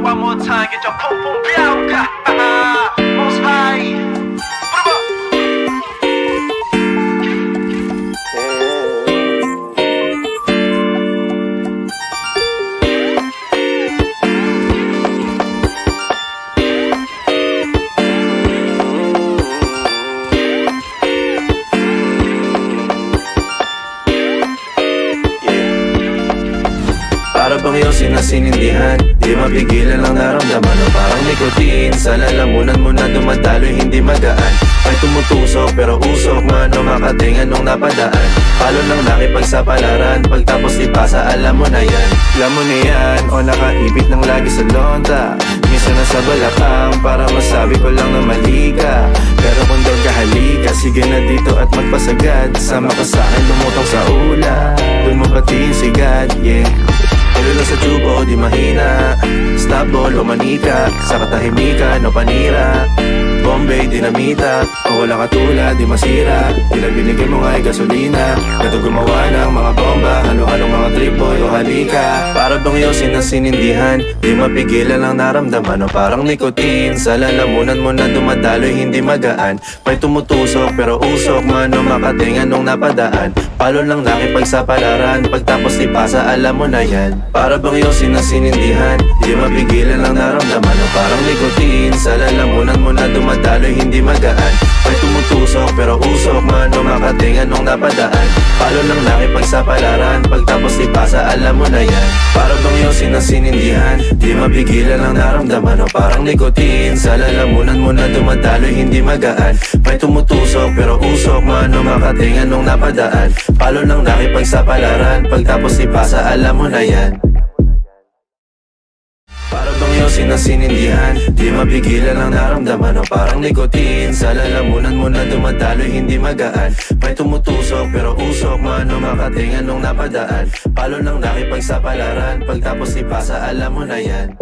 one more time, get your pum pum białka. Most high. Para bang yosin na sinindihan, di mapigilan ang naramdaman. O parang nicotine, sa lalamunan mo na dumadaloy, hindi magaan. May tumutusok pero usok, mano makatingan nung napadaan. Palo ng nakipagsapalaran, pagtapos di pasa, alam mo na yan. Alam mo na yan, o nakaibit ng lagi sa lonta. Minsan nasa balakang, para masabi ko lang na mali ka. Pero kung daw kahalika, sige na dito at magpasagad. Sama ka sa'kin, lumutang sa ula, dun mo batiin si God, yeah. Tulilo sa tubo, di mahina. Stable o manika, sa katahimikan o panira. Bombay, dinamita, o walang katulad, di masira. Tila binigay mo nga'y gasolina. Gato gumawa ng mga bomba, halo-halong mga trip boy o halika. Para bang yosin na sinindihan, di mapigilan ang naramdaman. O parang nicotine, sa lalamunan mo na dumadaloy, hindi magaan. May tumutusok pero usok, mano makatingan nung napadaan. Palo lang nakipagsapalaran, pagtapos di pasa, alam mo na yan. Para bang yosin na sinindihan, di mapigilan ang naramdaman. O parang nicotine, sa lalamunan mo na dumadaloy, hindi magaan. May tumutusok pero usok, mano makatingan nung napadaan. Palo lang nakipagsapalaran, pagtapos di pasa, alam mo na yan. Para bang yosin na sinindihan, di mapigilan ang naramdaman. O parang nicotine, sa lalamunan mo na dumadaloy, hindi magaan. May tumutusok pero usok, mano makatingan nung napadaan. Palo lang nakipagsapalaran, pagtapos di pasa, alam mo na yan. Para bang yosin na sinindihan, di mapigilan ang naramdaman. O parang nicotine, sa lalamunan mo na dumadaloy, hindi magaan. May tumutusok pero usok, mano makatingan nung napadaan. Palo lang nakipagsapalaran, pagtapos di pasa, alam mo na yan.